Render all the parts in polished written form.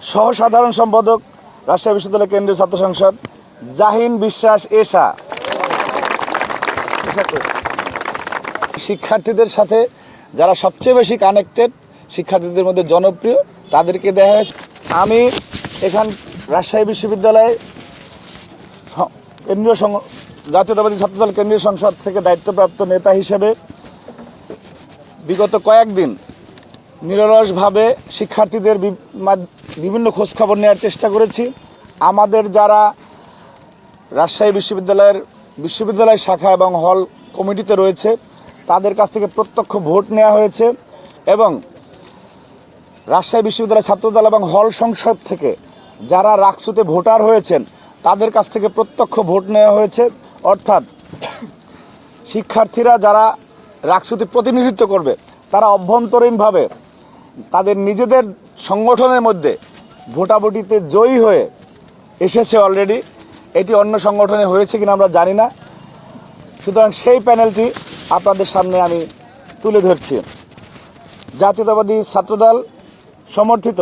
সহ সাধারণ সম্পাদক রাজশাহী বিশ্ববিদ্যালয় কেন্দ্রীয় ছাত্র সংসদ জাহিন বিশ্বাস এশা। শিক্ষার্থীদের সাথে যারা সবচেয়ে বেশি কানেক্টেড, শিক্ষার্থীদের মধ্যে জনপ্রিয়, তাদেরকে দেওয়া হয়েছে। আমি এখান রাজশাহী বিশ্ববিদ্যালয়ে কেন্দ্রীয় জাতীয়তাবাদী ছাত্রদল কেন্দ্রীয় সংসদ থেকে দায়িত্বপ্রাপ্ত নেতা হিসেবে বিগত কয়েকদিন নিরলসভাবে শিক্ষার্থীদের বিভিন্ন খোঁজখবর নেওয়ার চেষ্টা করেছি। আমাদের যারা রাজশাহী বিশ্ববিদ্যালয় শাখা এবং হল কমিটিতে রয়েছে তাদের কাছ থেকে প্রত্যক্ষ ভোট নেওয়া হয়েছে এবং রাজশাহী বিশ্ববিদ্যালয় ছাত্রদল এবং হল সংসদ থেকে যারা রাকসুতে ভোটার হয়েছেন তাদের কাছ থেকে প্রত্যক্ষ ভোট নেওয়া হয়েছে। অর্থাৎ শিক্ষার্থীরা যারা রাকসুতে প্রতিনিধিত্ব করবে তারা অভ্যন্তরীণভাবে তাদের নিজেদের সংগঠনের মধ্যে ভোটাভুটিতে জয়ী হয়ে এসেছে অলরেডি। এটি অন্য সংগঠনে হয়েছে কিনা আমরা জানি না। সুতরাং সেই প্যানেলটি আপনাদের সামনে আমি তুলে ধরছি। জাতীয়তাবাদী ছাত্রদল সমর্থিত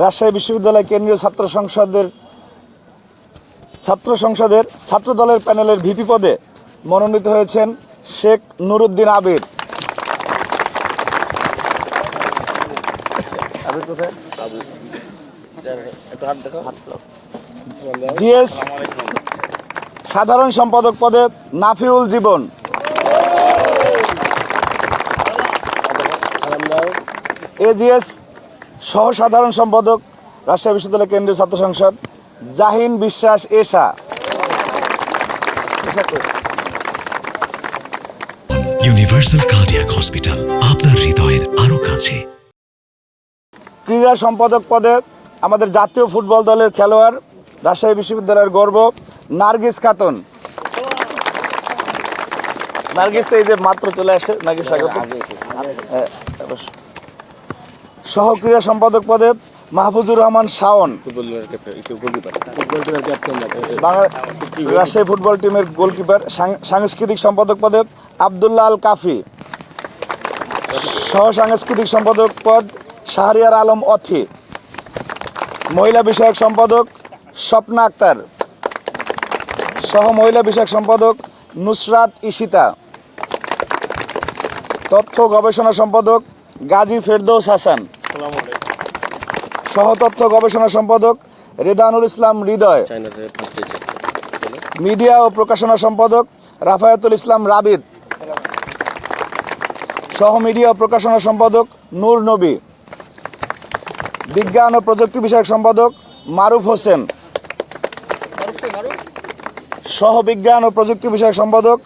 রাজশাহী বিশ্ববিদ্যালয় কেন্দ্রীয় ছাত্র সংসদের ছাত্রদলের প্যানেলের ভিপি পদে মনোনীত হয়েছেন শেখ নুরুদ্দিন আবির। জিএস সাধারণ সম্পাদক পদে নাফিউল জীবন। এজিএস সহ সাধারণ সম্পাদক রাজশাহী বিশ্ববিদ্যালয় কেন্দ্রীয় ছাত্র সংসদ জাহিন বিশ্বাস এশা। ইউনিভার্সাল কার্ডিয়াক হসপিটাল, আপনার হৃদয়ের আরো কাছে। ক্রীড়া সম্পাদক পদে আমাদের জাতীয় ফুটবল দলের খেলোয়াড়, রাজশাহী বিশ্ববিদ্যালয়ের গর্ব নার্গিস খাতুন। নার্গিস এই যে মাত্র চলে আসে, নার্গিস স্বাগত। সহ ক্রীড়া সম্পাদক পদে মাহফুজুর রহমান শাওন, রাজশাহী ফুটবল টিমের গোলকিপার। সাংস্কৃতিক সম্পাদক পদে আবদুল্লাহ আল কাফি। সহ সাংস্কৃতিক সম্পাদক পদ শাহরিয়ার আলম অথি। মহিলা বিষয়ক সম্পাদক স্বপ্না আক্তার। সহ মহিলা বিষয়ক সম্পাদক নুসরাত ইশিতা। তথ্য গবেষণা সম্পাদক গাজী ফেরদৌস হাসান। সহ তথ্য গবেষণা সম্পাদক রেদানুল ইসলাম হৃদয়। মিডিয়া ও প্রকাশনা সম্পাদক রাফায়াতুল ইসলাম রাবিদ। সহ মিডিয়া ও প্রকাশনা সম্পাদক নূর নবী। বিজ্ঞান ও প্রযুক্তি বিষয়ক সম্পাদক মারুফ হোসেন। সহ বিজ্ঞান ও প্রযুক্তি বিষয়ক সম্পাদক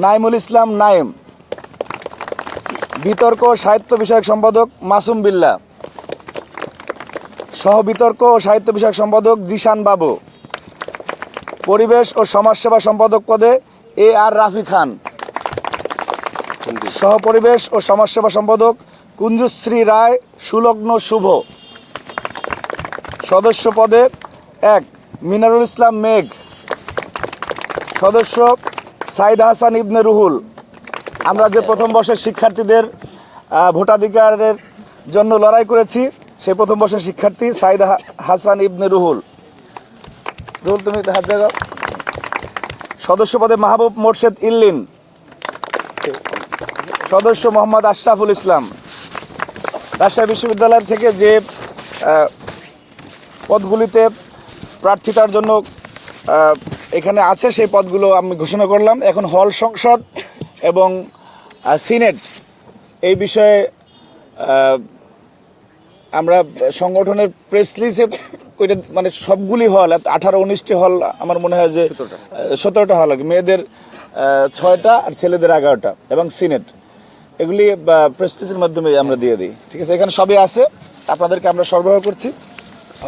নাইমুল ইসলাম নাইম। বিতর্ক ও সাহিত্য বিষয়ক সম্পাদক মাসুম বিল্লাহ। সহ বিতর্ক ও সাহিত্য বিষয়ক সম্পাদক জিশান বাবু। পরিবেশ ও সমাজসেবা সম্পাদক পদে এ আর রাফি খান। সহ পরিবেশ ও সমাজসেবা সম্পাদক কুঞ্জশ্রী রায় সুলগ্ন শুভ। সদস্য পদে 1 মিনারুল ইসলাম মেঘ। সদস্য সাইদ হাসান ইবনে রুহুল। আমরা যে প্রথম বর্ষের শিক্ষার্থীদের ভোটাধিকারের জন্য লড়াই করেছি সেই প্রথম বর্ষের শিক্ষার্থী সাইদ হাসান ইবনে রুহুল। তুমি হাত জাগাও। সদস্য পদে মাহবুব মোর্শেদ ইল্লিন। সদস্য মোহাম্মদ আশরাফুল ইসলাম। রাজশাহী বিশ্ববিদ্যালয় থেকে যে পদগুলিতে প্রার্থিতার জন্য এখানে আছে সেই পদগুলো আমি ঘোষণা করলাম। এখন হল সংসদ এবং সিনেট এই বিষয়ে আমরা সংগঠনের প্রেস রিলিজে মানে সবগুলি হল 18-19টি হল আমার মনে হয় যে 17টা হল আর কি, মেয়েদের 6টা আর ছেলেদের 11টা এবং সিনেট এগুলি প্রেস রিলিজের মাধ্যমে আমরা দিয়ে দিই। ঠিক আছে, এখানে সবই আছে, আপনাদেরকে আমরা সরবরাহ করছি।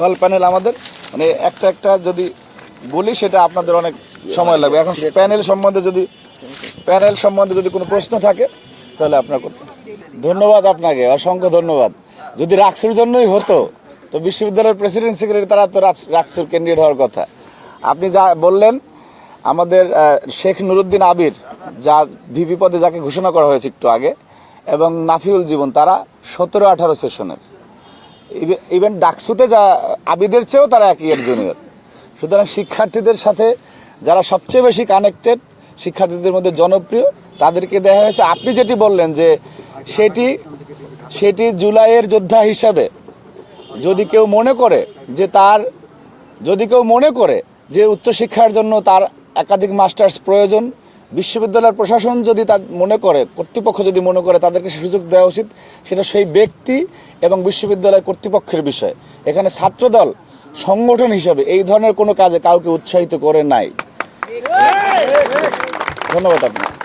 হল প্যানেল আমাদের মানে একটা যদি বলি সেটা আপনাদের অনেক সময় লাগবে। এখন প্যানেল সম্বন্ধে যদি কোনো প্রশ্ন থাকে তাহলে আপনার করতে। ধন্যবাদ আপনাকে, অসংখ্য ধন্যবাদ। যদি রাকসুর জন্যই হতো তো বিশ্ববিদ্যালয়ের প্রেসিডেন্ট সেক্রেটারি তারা তো রাকসুর ক্যান্ডিডেট হওয়ার কথা। আপনি যা বললেন, আমাদের শেখ নুরুদ্দিন আবির যা ভিপি পদে যাকে ঘোষণা করা হয়েছে একটু আগে, এবং নাফিউল জীবন, তারা 17-18 সেশনের। ইভেন ডাকসুতে যা আবিদের চেয়েও তারা এক ইয়ার জুনিয়র। সুতরাং শিক্ষার্থীদের সাথে যারা সবচেয়ে বেশি কানেক্টেড, শিক্ষার্থীদের মধ্যে জনপ্রিয়, তাদেরকে দেওয়া হয়েছে। আপনি যেটি বললেন যে সেটি জুলাইয়ের যোদ্ধা হিসাবে যদি কেউ মনে করে যে উচ্চশিক্ষার জন্য তার একাধিক মাস্টার্স প্রয়োজন, বিশ্ববিদ্যালয়ের প্রশাসন যদি তা মনে করে, কর্তৃপক্ষ যদি মনে করে তাদেরকে সুযোগ দেওয়া উচিত, সেটা সেই ব্যক্তি এবং বিশ্ববিদ্যালয় কর্তৃপক্ষের বিষয়। এখানে ছাত্রদল সংগঠন হিসাবে এই ধরনের কোনো কাজে কাউকে উৎসাহিত করে নাই। ধন্যবাদ আপনাকে।